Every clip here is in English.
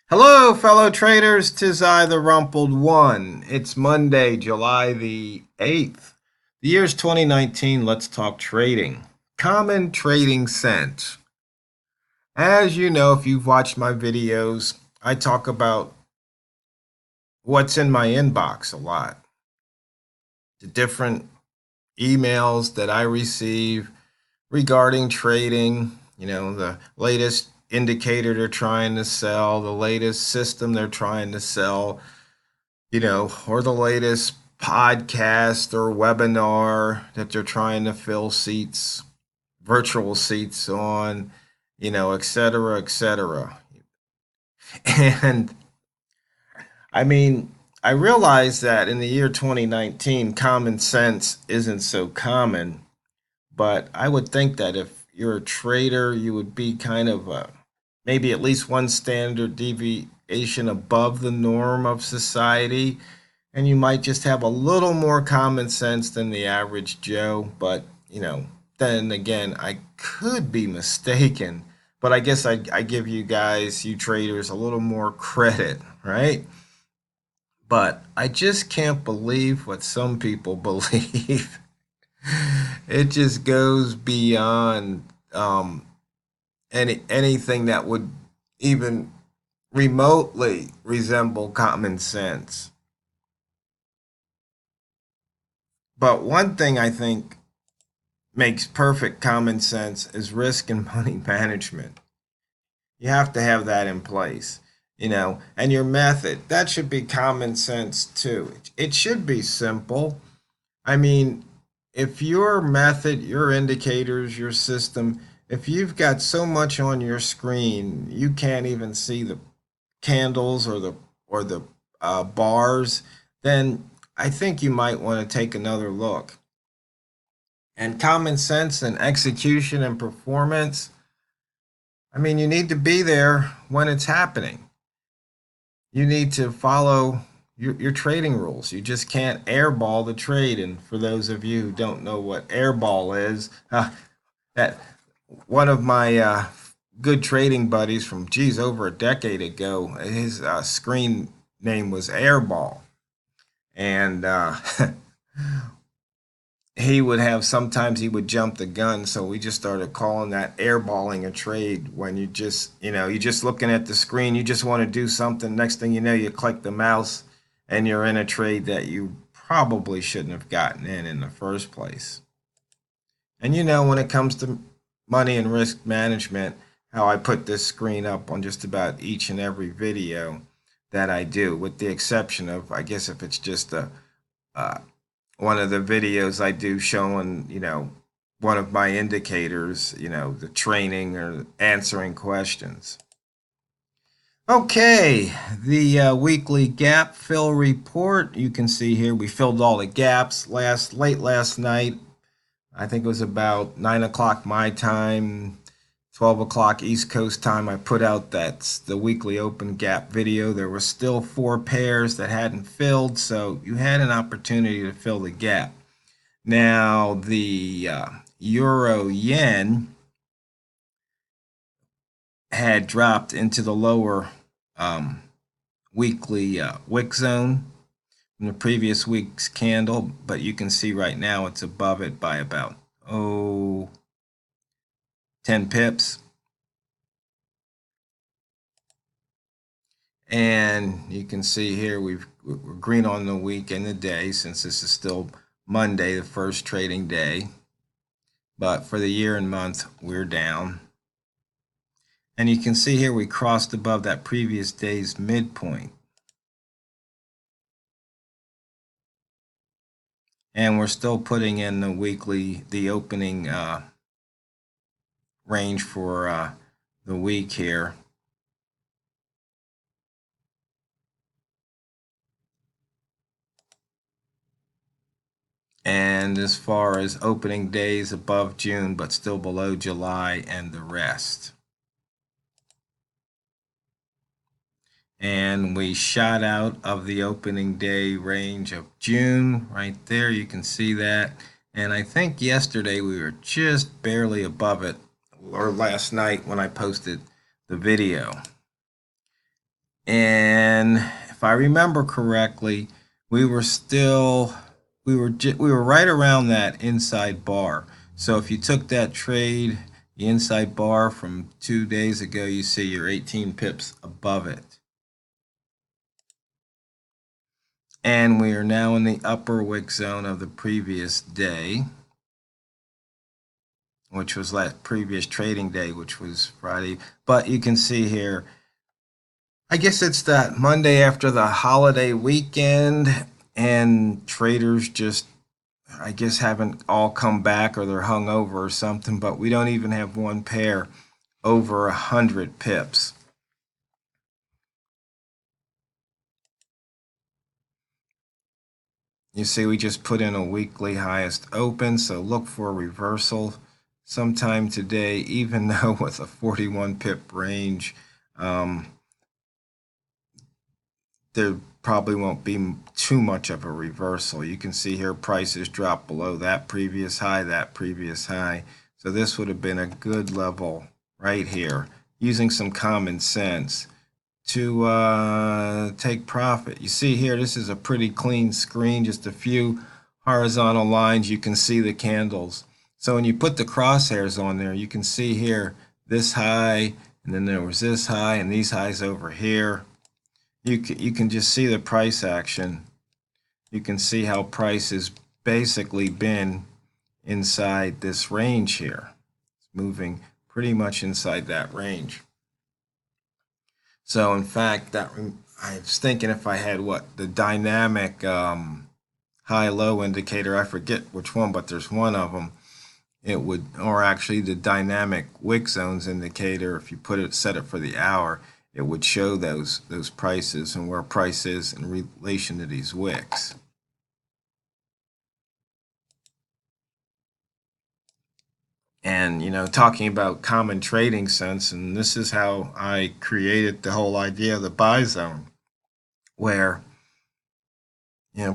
Hello, fellow traders. 'Tis I, the Rumpled One. It's Monday, July the 8th. The year's 2019. Let's talk trading. Common trading sense. As you know, if you've watched my videos, I talk about what's in my inbox a lot. The different emails that I receive regarding trading, the latest indicator they're trying to sell, the latest system they're trying to sell, or the latest podcast or webinar that they're trying to fill seats, virtual seats on, et cetera, et cetera. And I mean, I realize that in the year 2019, common sense isn't so common, but I would think that if you're a trader, you would be kind of maybe at least one standard deviation above the norm of society, and you might just have a little more common sense than the average Joe. But, then again, I could be mistaken. But I guess I give you guys, you traders, a little more credit, right? But I just can't believe what some people believe. It just goes beyond anything that would even remotely resemble common sense. But one thing I think makes perfect common sense is risk and money management. You have to have that in place, and your method, that should be common sense too. It should be simple. I mean, if your method, your indicators, your system, if you've got so much on your screen, you can't even see the candles or the bars, then I think you might want to take another look. And common sense and execution and performance, I mean, you need to be there when it's happening. You need to follow your trading rules. You just can't airball the trade. And for those of you who don't know what airball is, that one of my good trading buddies from, geez, over a decade ago, his screen name was Airball. And he would have, sometimes he would jump the gun, so we just started calling that airballing a trade. When you just, you're just looking at the screen, you just want to do something, next thing you know, you click the mouse and you're in a trade that you probably shouldn't have gotten in the first place. And when it comes to money and risk management, how I put this screen up on just about each and every video that I do, with the exception of, I guess, if it's just one of the videos I do showing, one of my indicators, the training or answering questions. Okay, the weekly gap fill report. You can see here we filled all the gaps late last night. I think it was about 9 o'clock my time, 12 o'clock East Coast time. I put out the weekly open gap video. There were still 4 pairs that hadn't filled, so you had an opportunity to fill the gap. Now, the euro yen had dropped into the lower weekly wick zone from the previous week's candle, but you can see right now it's above it by about 10 pips. And you can see here we're green on the week and the day, since this is still Monday, the first trading day. But for the year and month, we're down. And you can see here we crossed above that previous day's midpoint. And we're still putting in the opening range for the week here. And as far as opening days, above June, but still below July and the rest. And we shot out of the opening day range of June right there. You can see that. And I think yesterday we were just barely above it, or last night when I posted the video. And if I remember correctly, we were still we were right around that inside bar. So if you took that trade, the inside bar from 2 days ago, you see you're 18 pips above it. And we are now in the upper wick zone of the previous day, which was that previous trading day, which was Friday. But you can see here, I guess it's that Monday after the holiday weekend, and traders just, I guess, haven't all come back, or they're hung over or something, but we don't even have one pair over 100 pips. You see, we just put in a weekly highest open, so look for a reversal sometime today, even though with a 41 pip range, there probably won't be too much of a reversal. You can see here prices drop below that previous high, that previous high. So this would have been a good level right here, using some common sense to take profit. You see here, this is a pretty clean screen, just a few horizontal lines. You can see the candles. So when you put the crosshairs on there, you can see here this high, and then there was this high, and these highs over here. You can just see the price action. You can see how price has basically been inside this range here. It's moving pretty much inside that range. So in fact, that I was thinking if I had the dynamic high-low indicator, I forget which one, but there's one of them. It would, or actually the dynamic wick zones indicator, if you set it for the hour, it would show those prices and where price is in relation to these wicks. And, talking about common trading sense, and this is how I created the whole idea of the buy zone, where,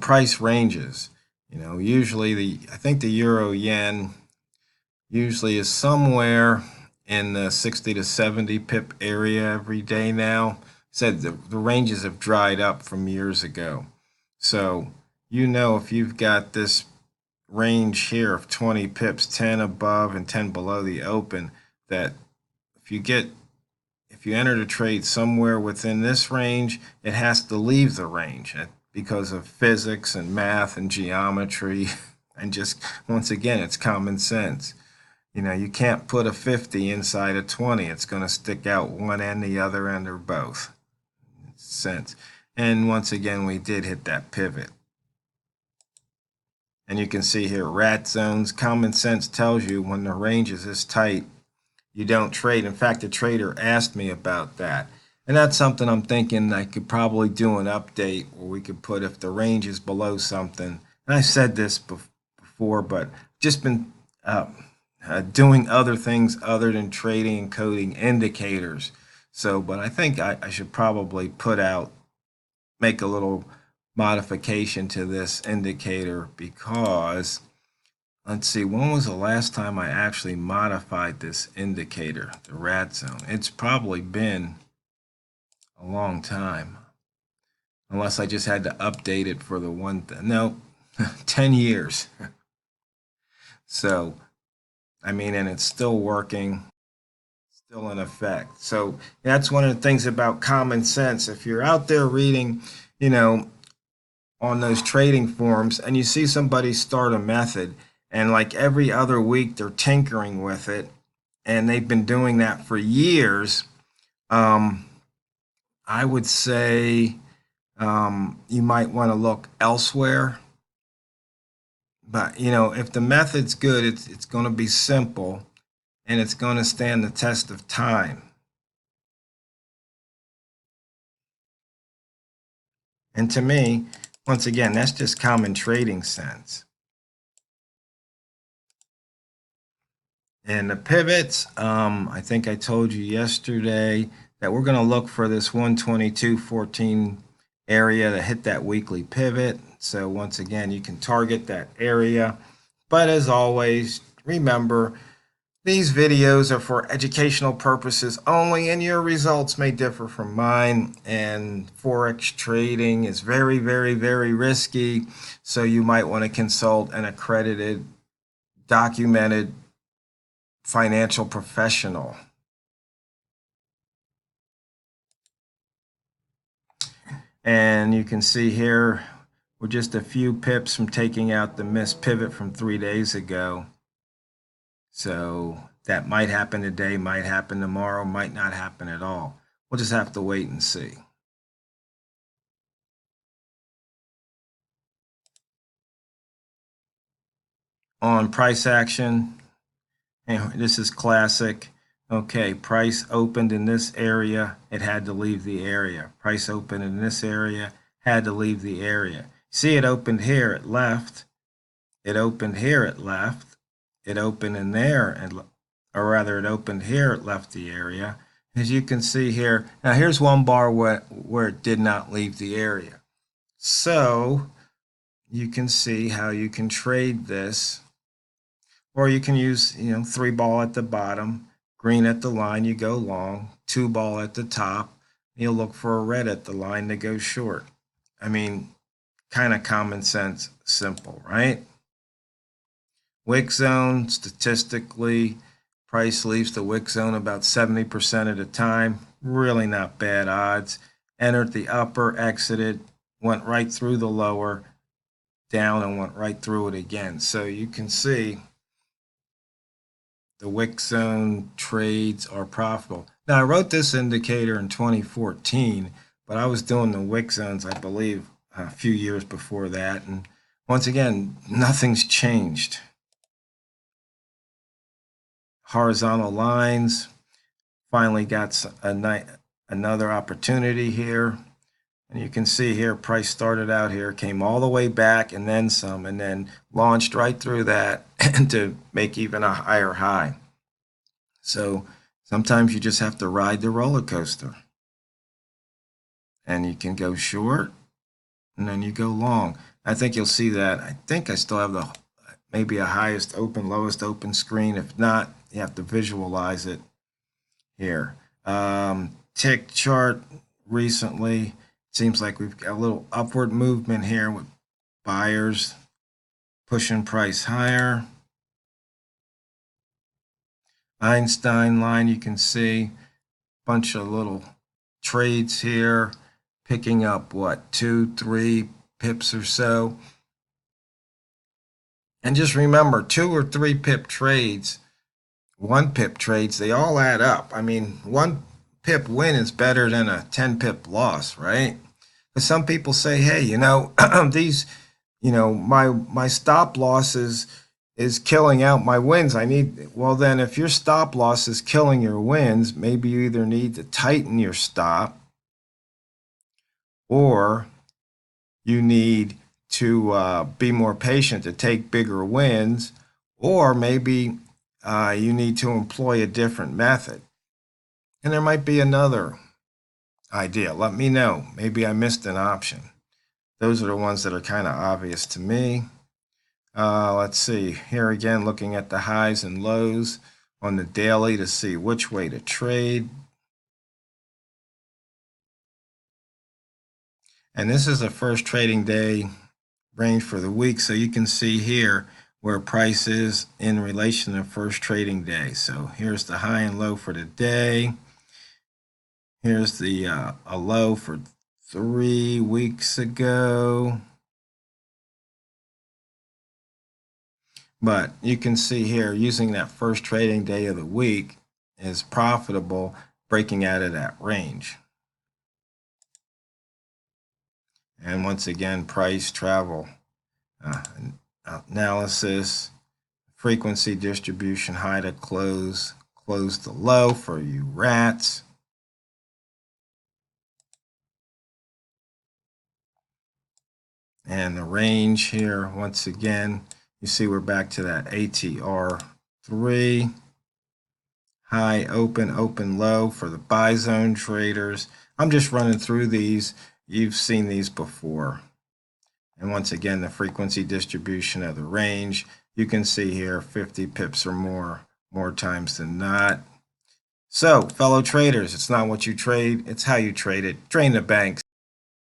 price ranges. Usually I think the euro yen usually is somewhere in the 60 to 70 pip area every day now. Said the ranges have dried up from years ago. So, if you've got this range here of 20 pips, 10 above and 10 below the open, that if you enter the trade somewhere within this range, it has to leave the range because of physics and math and geometry. And just, once again, it's common sense. You can't put a 50 inside a 20. It's going to stick out one end, the other end, or both. It's sense. And once again, we did hit that pivot. And you can see here, rat zones. Common sense tells you when the range is this tight, you don't trade. In fact, the trader asked me about that. And that's something I'm thinking I could probably do an update where we could put if the range is below something. And I said this before, but just been doing other things other than trading and coding indicators. So, but I think I should probably make a little modification to this indicator, because let's see, when was the last time I actually modified this indicator, the rat zone? It's probably been a long time, unless I just had to update it for the one thing. No, 10 years. So, and it's still working, still in effect. So that's one of the things about common sense. If you're out there reading, on those trading forums, and you see somebody start a method, and like every other week they're tinkering with it, and they've been doing that for years, I would say you might want to look elsewhere. But if the method's good, it's going to be simple, and it's going to stand the test of time. And to me, once again, that's just common trading sense. And the pivots, I think I told you yesterday that we're going to look for this 122.14 area to hit that weekly pivot. So once again, you can target that area. But as always, remember, These videos are for educational purposes only, and your results may differ from mine. And Forex trading is very, very, very risky. So you might want to consult an accredited, documented financial professional. And you can see here, we're just a few pips from taking out the missed pivot from 3 days ago. So that might happen today, might happen tomorrow, might not happen at all. We'll just have to wait and see. On price action, and this is classic. Okay, price opened in this area, it had to leave the area. Price opened in this area, had to leave the area. See, it opened here, it left. It opened here, it left. It opened in there, and or rather, it opened here, it left the area. As you can see here, now here's one bar where it did not leave the area. So you can see how you can trade this, or you can use, 3-ball at the bottom, green at the line, you go long, 2-ball at the top, you'll look for a red at the line to go short. I mean, kind of common sense, simple, right? Wick zone, statistically, price leaves the wick zone about 70% of the time. Really not bad odds. Entered the upper, exited, went right through the lower, down, and went right through it again. So you can see the wick zone trades are profitable. Now, I wrote this indicator in 2014, but I was doing the wick zones, I believe, a few years before that. And once again, nothing's changed. Horizontal lines, finally got another opportunity here. And you can see here, price started out here, came all the way back and then some, and then launched right through that to make even a higher high. So sometimes you just have to ride the roller coaster. And you can go short, and then you go long. I think you'll see that. I think I still have maybe a highest open, lowest open screen. If not, you have to visualize it here. Tick chart recently. Seems like we've got a little upward movement here with buyers pushing price higher. Einstein line, you can see a bunch of little trades here, picking up what, 2-3 pips or so. And just remember, 2 or 3 pip trades, 1 pip trades, they all add up. I mean, 1 pip win is better than a 10 pip loss, right? But some people say, hey, these, my stop loss is killing out my wins. Well, then if your stop loss is killing your wins, maybe you either need to tighten your stop, or you need to be more patient to take bigger wins, or maybe you need to employ a different method. And there might be another idea. Let me know. Maybe I missed an option. Those are the ones that are kind of obvious to me. Let's see. Here again, looking at the highs and lows on the daily to see which way to trade. And this is the first trading day range for the week. So you can see here where price is in relation to first trading day. So here's the high and low for the day. Here's the a low for 3 weeks ago. But you can see here, using that first trading day of the week is profitable, breaking out of that range. And once again, price, travel, analysis, frequency distribution, high to close, close to low for you rats. And the range here, once again, you see we're back to that ATR 3. High, open, open, low for the buy zone traders. I'm just running through these. You've seen these before. And once again, the frequency distribution of the range. You can see here 50 pips or more more times than not. So, fellow traders, it's not what you trade, it's how you trade it. Drain the banks.